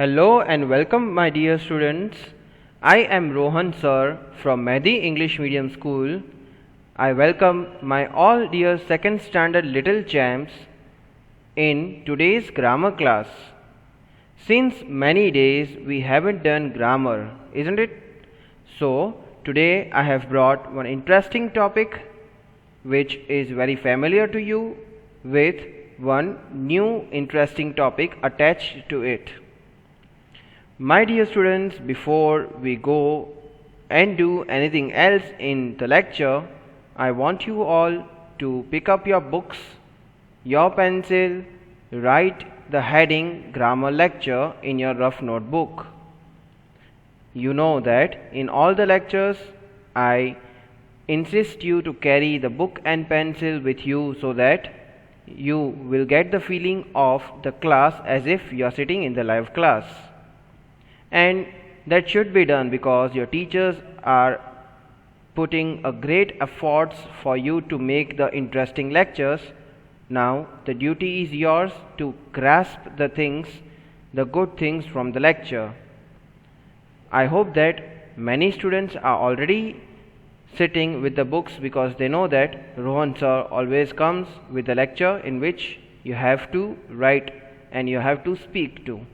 Hello and welcome, my dear students. I am Rohan sir from Mehdi English Medium School. I welcome my all dear second standard little champs in today's grammar class. Since many days we haven't done grammar, isn't it? So today I have brought one interesting topic which is very familiar to you with one new interesting topic attached to it. My dear students, before we go and do anything else in the lecture, I want you all to pick up your books, your pencil, write the heading grammar lecture in your rough notebook. You know that in all the lectures I insist you to carry the book and pencil with you so that you will get the feeling of the class as if you are sitting in the live class. And that should be done because your teachers are putting a great efforts for you to make the interesting lectures. Now the duty is yours to grasp the things, the good things from the lecture. I hope that many students are already sitting with the books because they know that Rohan sir always comes with a lecture in which you have to write and you have to speak to.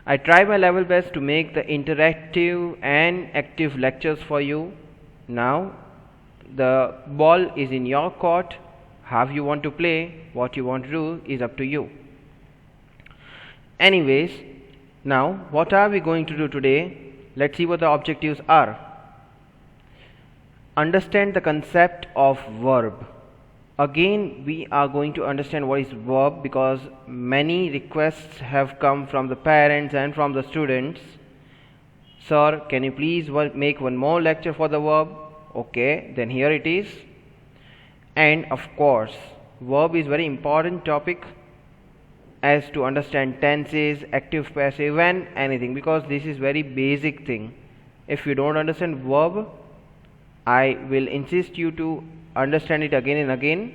I try my level best to make the interactive and active lectures for you. Now the ball is in your court. How you want to play, what you want to do is up to you. Anyways, now what are we going to do today? Let's see what the objectives are. Understand the concept of verb. Again, we are going to understand what is verb because many requests have come from the parents and from the students. Sir, can you please make one more lecture for the verb? Okay, then here it is. And of course, verb is very important topic as to understand tenses, active, passive and anything because this is very basic thing. If you don't understand verb, I will insist you to understand it again and again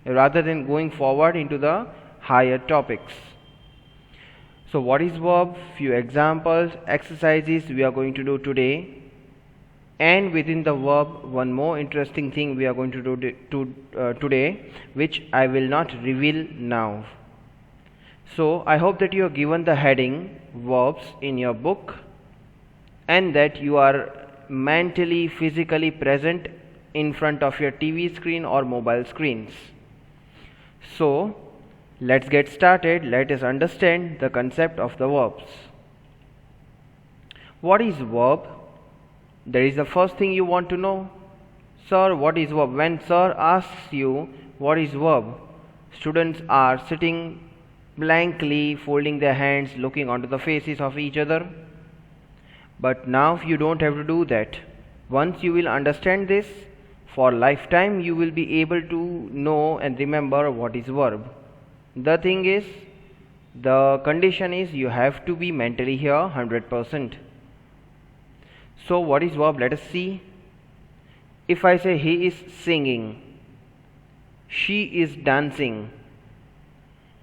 rather than going forward into the higher topics. So what is verb? Few examples, exercises we are going to do today, and within the verb one more interesting thing we are going to do today which I will not reveal now. So I hope that you are given the heading verbs in your book and that you are mentally, physically present in front of your TV screen or mobile screens. So let's get started. Let us understand the concept of the verbs. What is verb? That is the first thing you want to know. Sir, what is verb? When sir asks you what is verb, students are sitting blankly, folding their hands, looking onto the faces of each other. But now you don't have to do that. Once you will understand this, for lifetime you will be able to know and remember what is verb. The thing is, the condition is you have to be mentally here 100%. So what is verb? Let us see. If I say he is singing, she is dancing,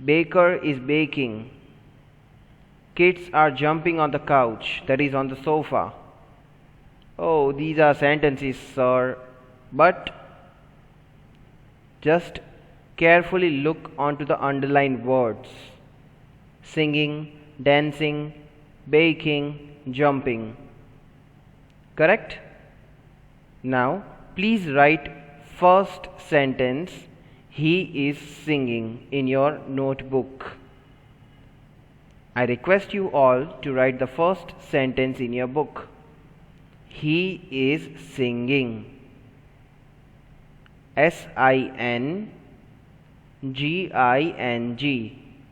baker is baking, kids are jumping on the couch, that is on the sofa. Oh, these are sentences, sir. But just carefully look onto the underlined words. Singing, dancing, baking, jumping. Correct? Now, please write first sentence, he is singing, in your notebook. I request you all to write the first sentence in your book. He is singing. S-I-N-G-I-N-G.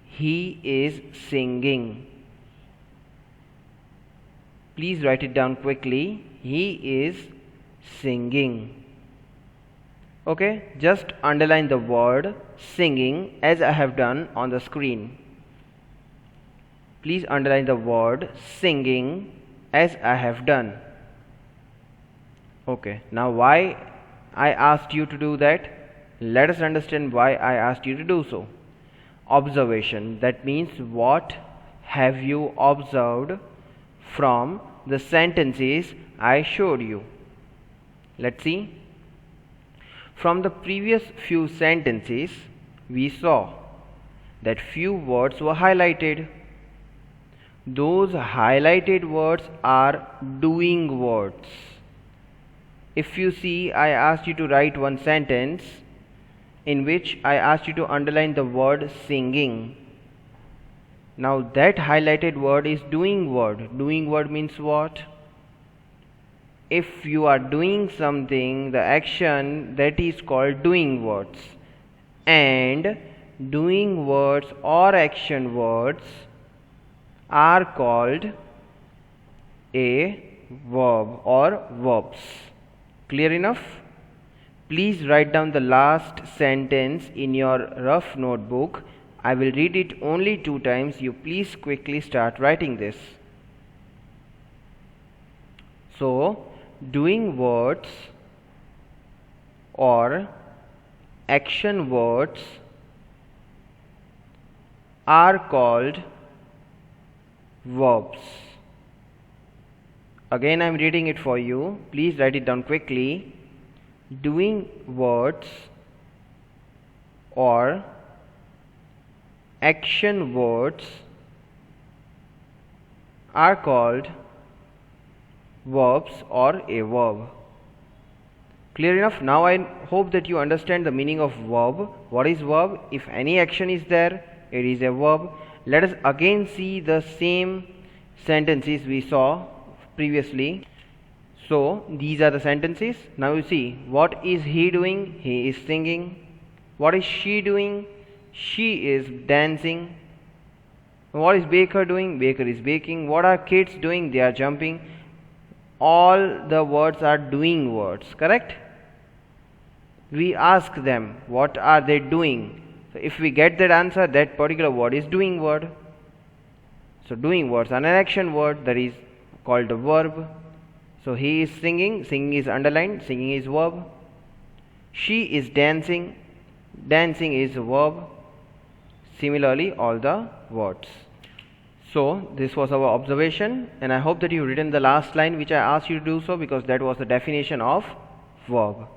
He is singing. Please write it down quickly. He is singing. Okay, just underline the word singing as I have done on the screen. Please underline the word singing as I have done. Okay, now why I asked you to do that? Let us understand why I asked you to do so. Observation, that means what have you observed from the sentences I showed you? Let's see. From the previous few sentences, we saw that few words were highlighted. Those highlighted words are doing words. If you see, I asked you to write one sentence in which I asked you to underline the word singing. Now that highlighted word is doing word. Doing word means what? If you are doing something, the action, that is called doing words. And doing words or action words are called a verb or verbs. Clear enough? Please write down the last sentence in your rough notebook. I will read it only 2 times. You please quickly start writing this. So, doing words or action words are called verbs. Again, I am reading it for you. Please write it down quickly. Doing words or action words are called verbs or a verb. Clear enough? Now I hope that you understand the meaning of verb. What is verb? If any action is there, it is a verb. Let us again see the same sentences we saw previously. So these are the sentences. Now you see, what is he doing? He is singing. What is she doing? She is dancing. What is baker doing? Baker is baking. What are kids doing? They are jumping. All the words are doing words, correct? We ask them, what are they doing? So if we get that answer, that particular word is doing word. So doing words are an action word, that is called a verb. So he is singing, singing is underlined, singing is verb. She is dancing, dancing is a verb. Similarly, all the words. So this was our observation, and I hope that you written the last line which I asked you to do so, because that was the definition of verb.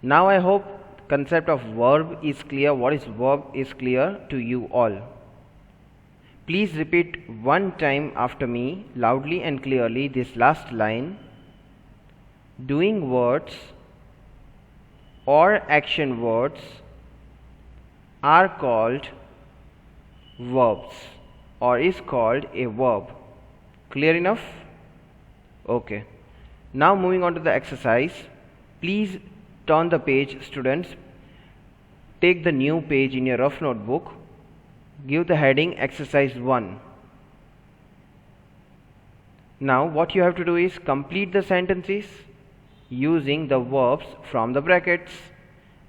Now I hope concept of verb is clear. What is verb is clear to you all. Please repeat one time after me loudly and clearly this last line. Doing words or action words are called verbs or is called a verb. Clear enough? Okay. Now moving on to the exercise. Please turn the page, students. Take the new page in your rough notebook. Give the heading exercise 1. Now what you have to do is complete the sentences using the verbs from the brackets.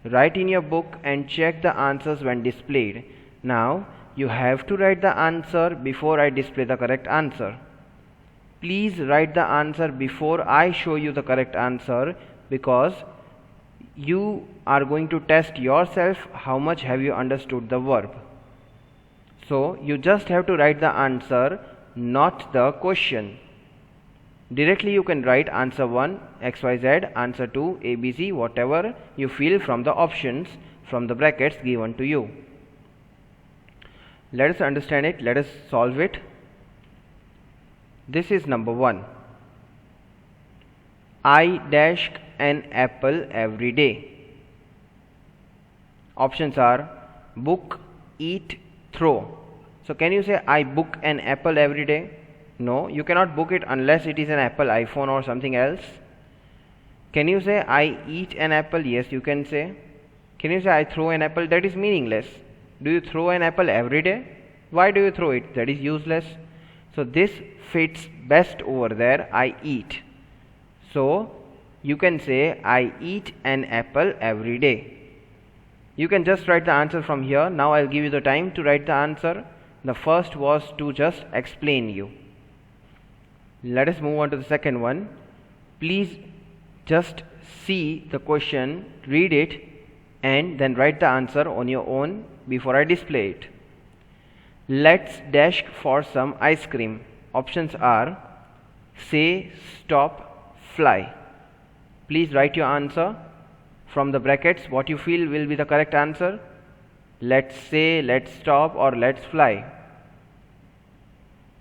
Write in your book and check the answers when displayed. Now you have to write the answer before I display the correct answer. Please write the answer before I show you the correct answer, because you are going to test yourself how much have you understood the verb. So you just have to write the answer, not the question. Directly you can write answer 1 XYZ, answer 2 ABC, whatever you feel from the options from the brackets given to you. Let us understand it. Let us solve it. This is number 1. I dash an apple every day. Options are book, eat, throw. So can you say I book an apple every day? No, you cannot book it unless it is an Apple iPhone or something else. Can you say I eat an apple? Yes, you can say. Can you say I throw an apple? That is meaningless. Do you throw an apple every day? Why do you throw it? That is useless. So this fits best over there, I eat. So you can say I eat an apple every day. You can just write the answer from here. Now I'll give you the time to write the answer. The first was to just explain you. Let us move on to the second one. Please just see the question, read it, and then write the answer on your own before I display it. Let's dash for some ice cream. Options are say, stop, fly. Please write your answer from the brackets what you feel will be the correct answer. Let's say, let's stop, or let's fly.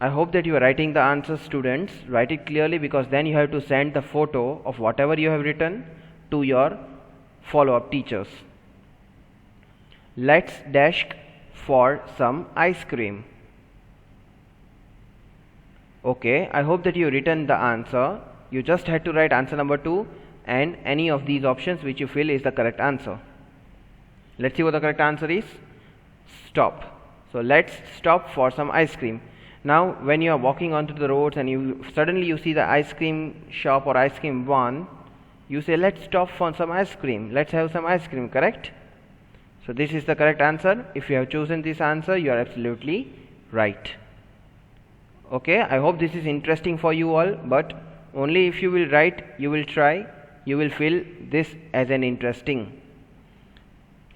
I hope that you are writing the answers, students. Write it clearly, because then you have to send the photo of whatever you have written to your follow-up teachers. Let's dash for some ice cream. Okay, I hope that you written the answer. You just had to write answer number 2 and any of these options which you feel is the correct answer. Let's see what the correct answer is. Stop. So let's stop for some ice cream. Now when you are walking onto the roads and you suddenly see the ice cream shop or ice cream van, you say, let's stop for some ice cream, let's have some ice cream, correct? So this is the correct answer. If you have chosen this answer, you are absolutely right. Okay, I hope this is interesting for you all, but only if you will write, you will try, you will feel this as an interesting.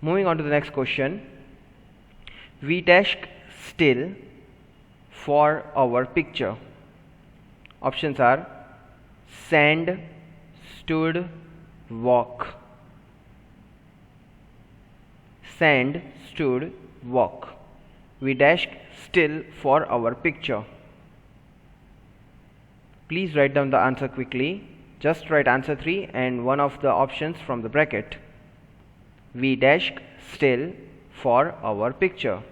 Moving on to the next question. We dash still for our picture. Options are stand, stood, walk. Stand, stood, walk. We dash still for our picture. Please write down the answer quickly. Just write answer 3 and one of the options from the bracket. We dash still for our picture.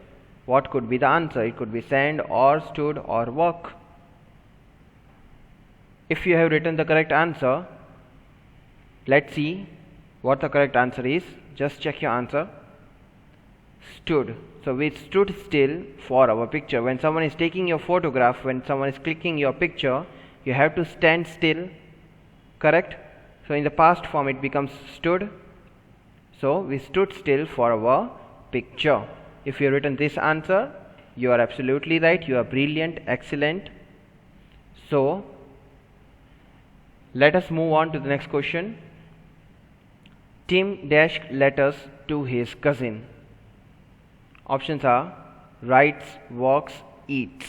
What could be the answer? It could be stand or stood or walk. If you have written the correct answer, let's see what the correct answer is. Just check your answer. Stood. So we stood still for our picture. When someone is taking your photograph, when someone is clicking your picture, you have to stand still, correct? So in the past form it becomes stood. So we stood still for our picture. If you have written this answer, you are absolutely right. You are brilliant, excellent. So let us move on to the next question. Tim dashed letters to his cousin. Options are writes, walks, eats.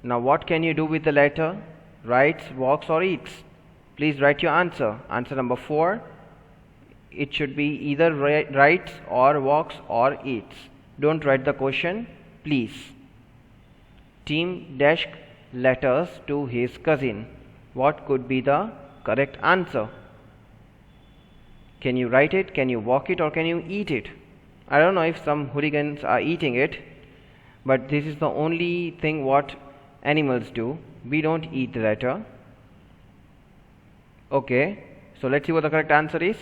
Now what can you do with the letter? Writes, walks, or eats? Please write your answer. Answer number 4. It should be either writes or walks or eats. Don't write the question, please. Tim dashed letters to his cousin. What could be the correct answer? Can you write it? Can you walk it? Or can you eat it? I don't know if some hooligans are eating it, but this is the only thing what animals do. We don't eat the letter. Okay, so let's see what the correct answer is.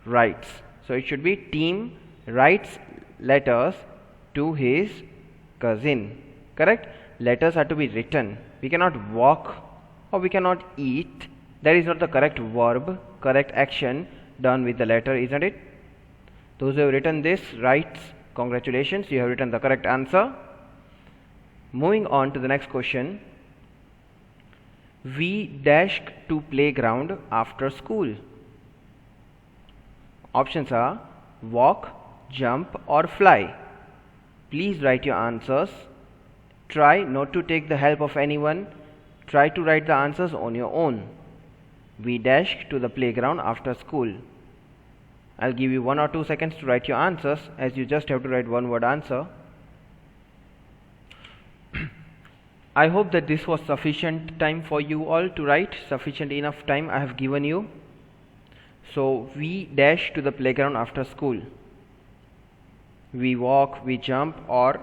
Writes. So it should be Tim writes letters to his cousin. Correct? Letters are to be written. We cannot walk or we cannot eat. That is not the correct verb, correct action done with the letter, isn't it? Those who have written this, writes, congratulations, you have written the correct answer. Moving on to the next question. We dashed to playground after school. Options are walk, jump, or fly. Please write your answers. Try not to take the help of anyone. Try to write the answers on your own. We dashed to the playground after school. I'll give you 1 or 2 seconds to write your answers, as you just have to write one word answer. I hope that this was sufficient time for you all to write. Sufficient enough time I have given you. So we dash to the playground after school. We walk, we jump, or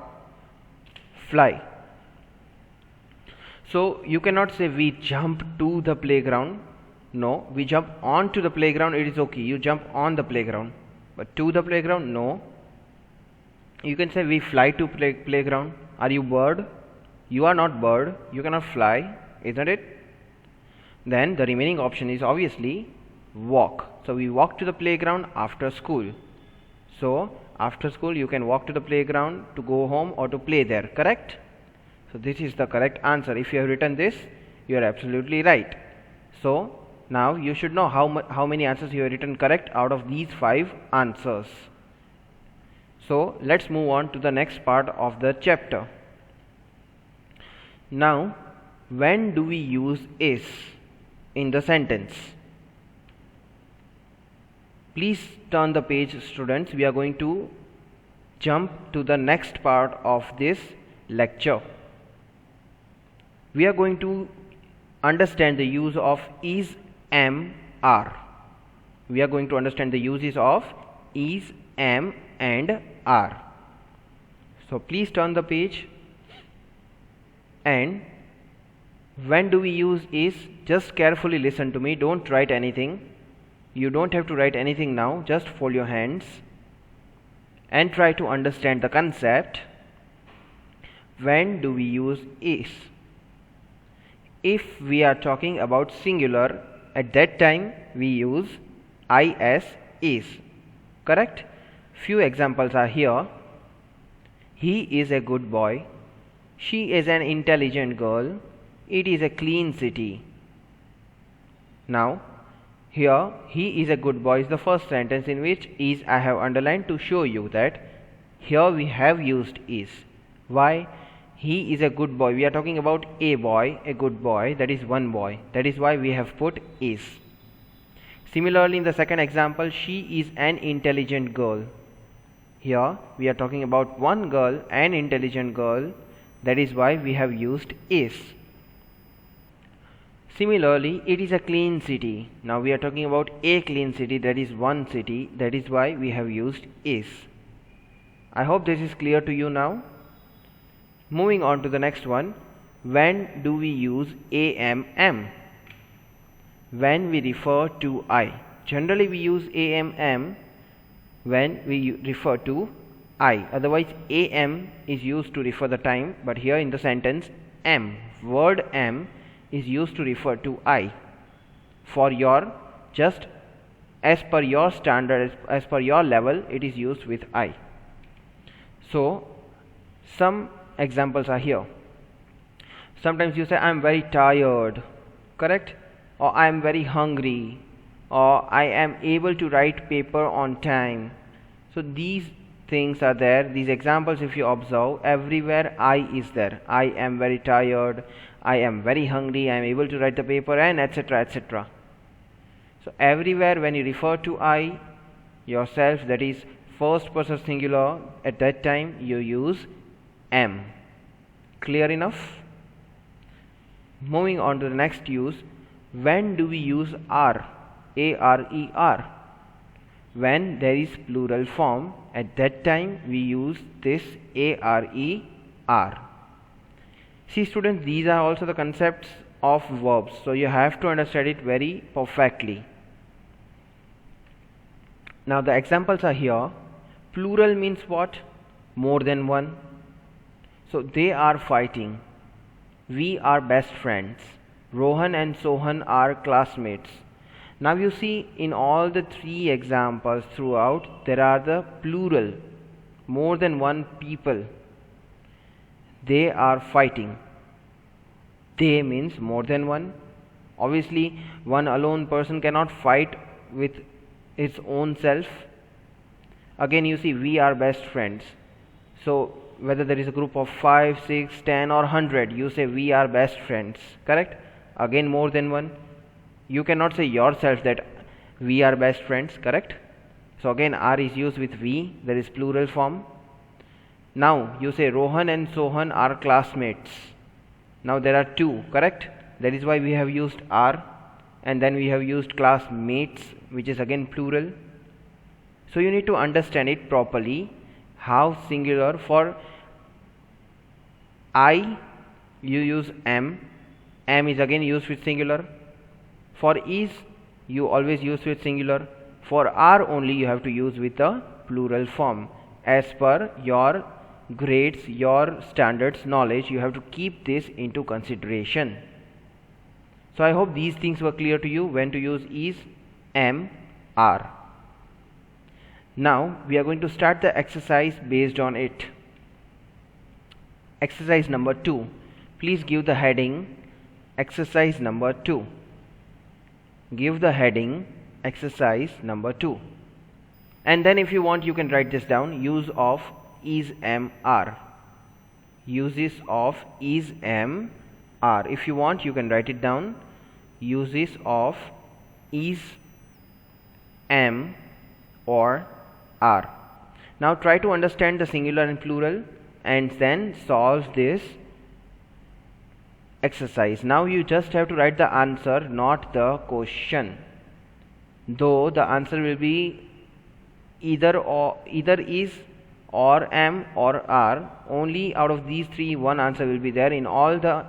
fly. So you cannot say we jump to the playground. No, we jump onto the playground, it is okay. You jump on the playground. But to the playground, no. You can say we fly to playground. Are you bird? You are not bird. You cannot fly, isn't it? Then the remaining option is obviously walk. So we walk to the playground after school. So after school you can walk to the playground to go home or to play there, correct? So this is the correct answer. If you have written this, you are absolutely right. So now you should know how many answers you have written correct out of these 5 answers. So let's move on to the next part of the chapter. Now, when do we use is in the sentence? Please turn the page, students. We are going to jump to the next part of this lecture. We are going to understand the use of is, am, are. We are going to understand the uses of is, am, and are. So please turn the page. And when do we use is? Just carefully listen to me. Don't write anything. You don't have to write anything now. Just fold your hands and try to understand the concept. When do we use is? If we are talking about singular, at that time we use is. Correct? Few examples are here. He is a good boy. She is an intelligent girl. It is a clean city. Now, here, he is a good boy is the first sentence in which is I have underlined to show you that here we have used is. Why? He is a good boy. We are talking about a boy, a good boy, that is one boy. That is why we have put is. Similarly, in the second example, she is an intelligent girl. Here, we are talking about one girl, an intelligent girl. That is why we have used is. Similarly, it is a clean city. Now we are talking about a clean city, that is one city. That is why we have used is. I hope this is clear to you now. Moving on to the next one. When do we use am? When we refer to I. Generally we use am when we refer to I. Otherwise am is used to refer the time, but here in the sentence am, word am is used to refer to I. For your, just as per your standard, as per your level, it is used with I. So some examples are here. Sometimes you say I am very tired, correct? Or I am very hungry, or I am able to write paper on time. So these things are there. These examples, if you observe, everywhere I is there. I am very tired, I am very hungry, I am able to write the paper, and etc. etc. So everywhere when you refer to I yourself, that is first person singular, at that time you use am. Clear enough? Moving on to the next use. When do we use are? A-R-E-R. When there is plural form, at that time we use this A-R-E-R. See students, these are also the concepts of verbs, so you have to understand it very perfectly. Now the examples are here. Plural means what? More than one. So they are fighting. We are best friends. Rohan and Sohan are classmates. Now you see, in all the three examples throughout, there are the plural, more than one people. They are fighting. They means more than one. Obviously one alone person cannot fight with its own self. Again you see, we are best friends. So whether there is a group of 5, 6, 10 or 100, you say we are best friends, correct? Again more than one. You cannot say yourself that we are best friends, correct? So again are is used with we, that is plural form. Now you say Rohan and Sohan are classmates. Now there are two, correct? That is why we have used are, and then we have used classmates, which is again plural. So you need to understand it properly, how singular. For I you use am is again used with singular. For is you always use with singular. For are only you have to use with the plural form. As per your grades, your standards, knowledge, you have to keep this into consideration. So I hope these things were clear to you, when to use is, am, are. Now we are going to start the exercise based on it. Exercise number 2. Please give the heading exercise number 2. Give the heading exercise number 2. And then if you want, you can write this down. Use of is am are. Uses of is am are. If you want, you can write it down. Uses of is am or are. Now try to understand the singular and plural and then solve this exercise. Now you just have to write the answer, not the question. Though the answer will be either is or am or are. Only out of these three one answer will be there in all the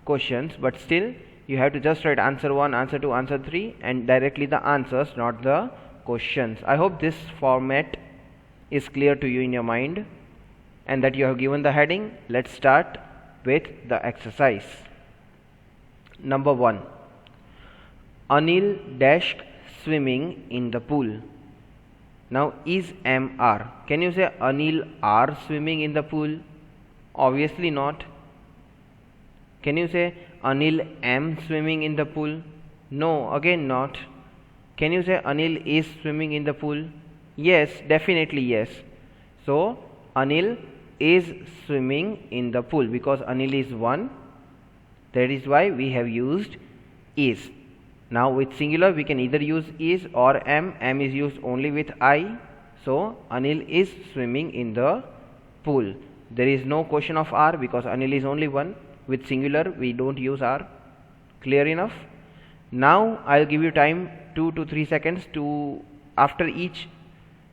questions, but still you have to just write answer 1, answer 2, answer 3 and directly the answers, not the questions. I hope this format is clear to you in your mind and that you have given the heading. Let's start with the exercise. Number 1. Anil dash swimming in the pool. Now is am are. Can you say Anil are swimming in the pool? Obviously not. Can you say Anil am swimming in the pool? No, again not. Can you say Anil is swimming in the pool? Yes, definitely yes. So Anil is swimming in the pool because Anil is one. That is why we have used is. Now with singular we can either use is or am. Am is used only with I. So Anil is swimming in the pool. There is no question of are because Anil is only one. With singular we don't use are. Clear enough? Now I'll give you time 2 to 3 seconds to after each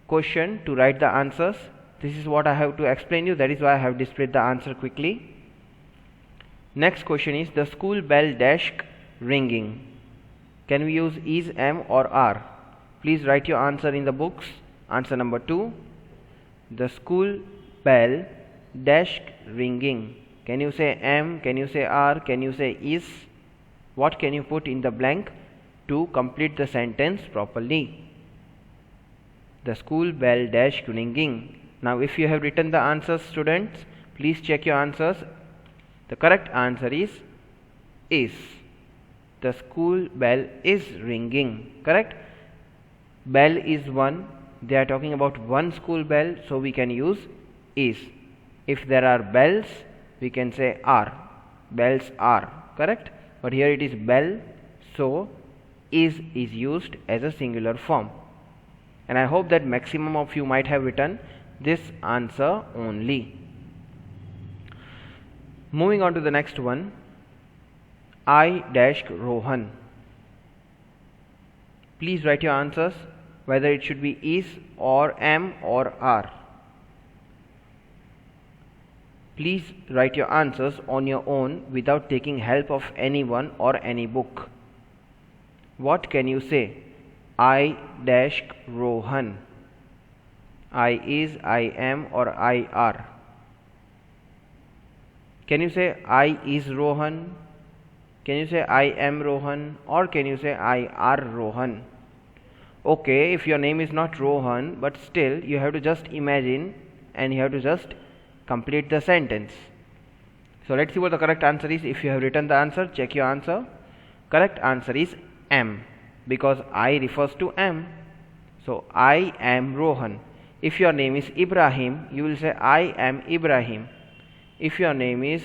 question to write the answers. This is what I have to explain you. That is why I have displayed the answer quickly. Next question is the school bell dash ringing. Can we use is, am or are? Please write your answer in the books. Answer number 2. The school bell dash ringing. Can you say am? Can you say are? Can you say is? What can you put in the blank to complete the sentence properly? The school bell dash ringing. Now if you have written the answers, students, please check your answers. The correct answer is. The school bell is ringing. Correct? Bell is one. They are talking about one school bell, so we can use is. If there are bells, we can say are. Bells are. Correct? But here it is bell, so is used as a singular form. And I hope that maximum of you might have written this answer only. Moving on to the next one. I dash Rohan. Please write your answers, whether it should be is or am or are. Please write your answers on your own without taking help of anyone or any book. What can you say? I dash Rohan. I is, I am or I are. Can you say I is Rohan? Can you say I am Rohan? Or can you say I are Rohan? Okay, if your name is not Rohan, but still you have to just imagine and you have to just complete the sentence. So let's see what the correct answer is. If you have written the answer, check your answer. Correct answer is am, because I refers to am. So I am Rohan. If your name is Ibrahim, you will say I am Ibrahim. If your name is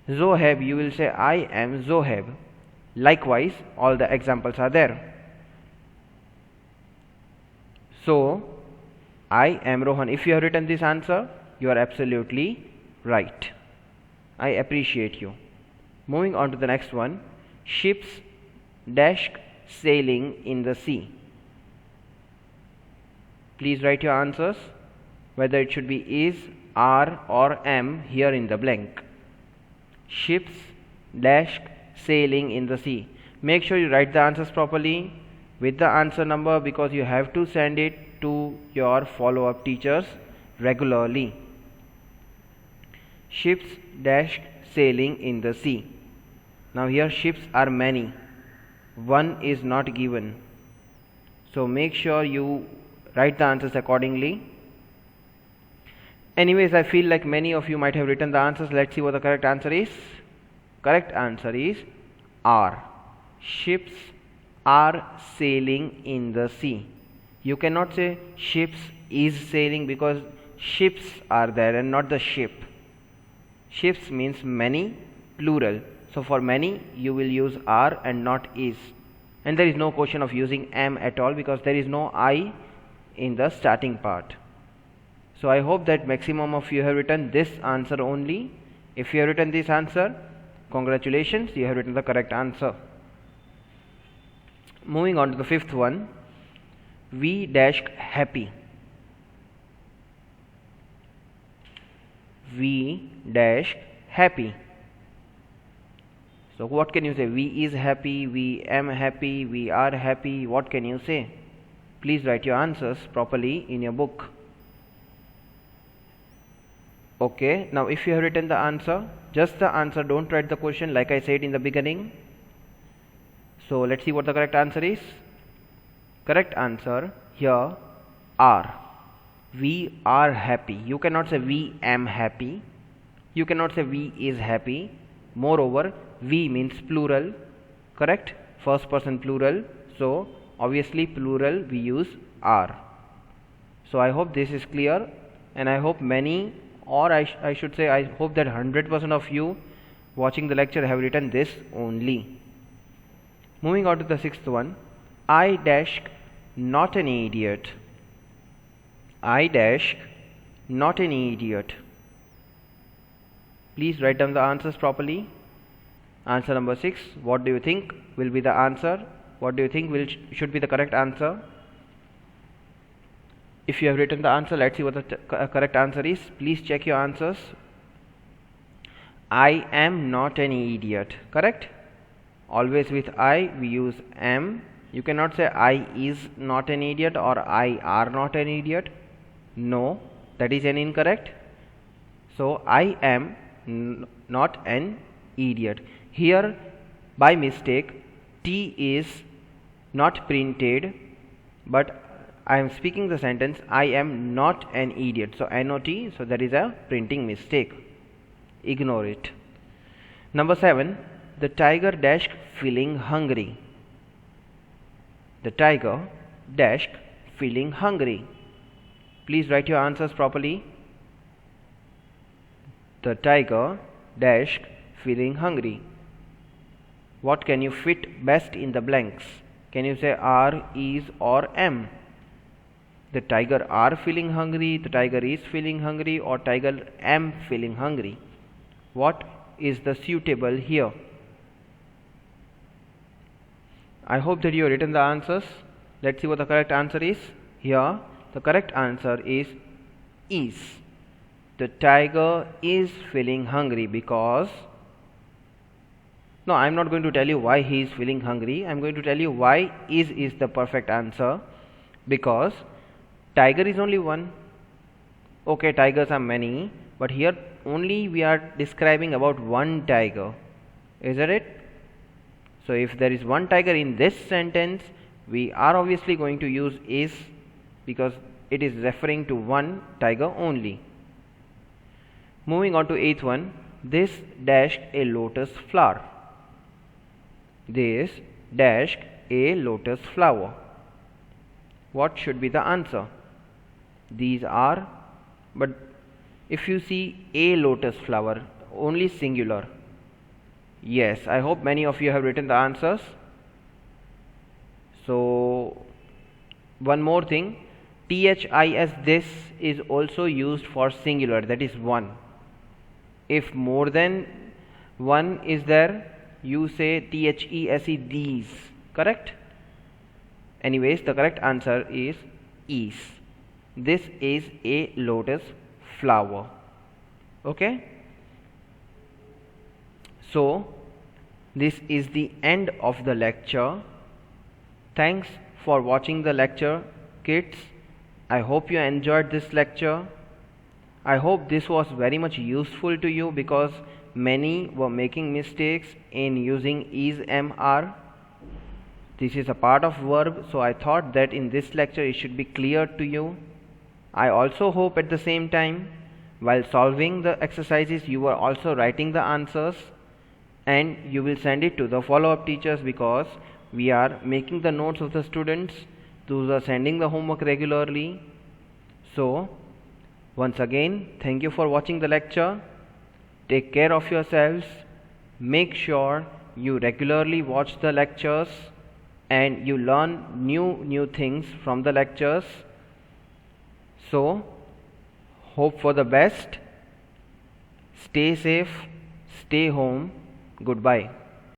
Zoheb, you will say I am Zoheb. Likewise, all the examples are there. So I am Rohan. If you have written this answer, you are absolutely right. I appreciate you. Moving on to the next one. Ships dash sailing in the sea. Please write your answers, whether it should be is, are or am here in the blank. Ships dash sailing in the sea. Make sure you write the answers properly with the answer number, because you have to send it to your follow-up teachers regularly. Ships dash sailing in the sea. Now here ships are many. One is not given. So make sure you write the answers accordingly. Anyways, I feel like many of you might have written the answers. Let's see what the correct answer is. Correct answer is are. Ships are sailing in the sea. You cannot say ships is sailing because ships are there and not the ship. Ships means many, plural. So for many you will use are and not is. And there is no question of using am at all because there is no I in the starting part. So I hope that maximum of you have written this answer only. If you have written this answer, congratulations, you have written the correct answer. Moving on to the fifth one, we dash happy. We dash happy. So what can you say? We is happy, we am happy, we are happy. What can you say? Please write your answers properly in your book. Okay, now if you have written the answer, just the answer, don't write the question like I said in the beginning. So let's see what the correct answer is. Correct answer here are. We are happy. You cannot say we am happy. You cannot say we is happy. Moreover, we means plural, correct? First person plural. So obviously plural we use are. So I hope this is clear, and I hope many, or I should say I hope that 100% of you watching the lecture have written this only. Moving on to the sixth one, I dash not an idiot. I dash not an idiot. Please write down the answers properly. Answer number 6, what do you think will be the answer? What do you think should be the correct answer? If you have written the answer, let's see what the correct answer is. Please check your answers. I am not an idiot. Correct? Always with I we use am. You cannot say I is not an idiot or I are not an idiot. No, that is an incorrect. So I am not an idiot. Here by mistake T is not printed, but I am speaking the sentence I am not an idiot. So not, so that is a printing mistake. Ignore it. Number 7, the tiger dash feeling hungry. The tiger dash feeling hungry. Please write your answers properly. The tiger dash feeling hungry. What can you fit best in the blanks? Can you say are, is or am? The tiger are feeling hungry, the tiger is feeling hungry, or tiger am feeling hungry. What is the suitable here? I hope that you have written the answers. Let's see what the correct answer is. Here the correct answer is. The tiger is feeling hungry because, no, I am not going to tell you why he is feeling hungry. I am going to tell you why is the perfect answer. Because tiger is only one. Okay, tigers are many, but here only we are describing about one tiger. Isn't it? So if there is one tiger in this sentence, we are obviously going to use is because it is referring to one tiger only. Moving on to 8th one, this dashed a lotus flower. This dashed a lotus flower. What should be the answer? These are, but if you see a lotus flower, only singular. Yes, I hope many of you have written the answers. So one more thing, this this is also used for singular, that is one. If more than one is there, you say these, these, correct? Anyways, the correct answer is. This is a lotus flower. Okay? So this is the end of the lecture. Thanks for watching the lecture, kids. I hope you enjoyed this lecture. I hope this was very much useful to you because many were making mistakes in using is, am, are. This is a part of verb, so I thought that in this lecture it should be clear to you. I also hope at the same time, while solving the exercises, you are also writing the answers and you will send it to the follow-up teachers because we are making the notes of the students those are sending the homework regularly. So, once again, thank you for watching the lecture. Take care of yourselves. Make sure you regularly watch the lectures and you learn new things from the lectures. So, hope for the best. Stay safe. Stay home. Goodbye.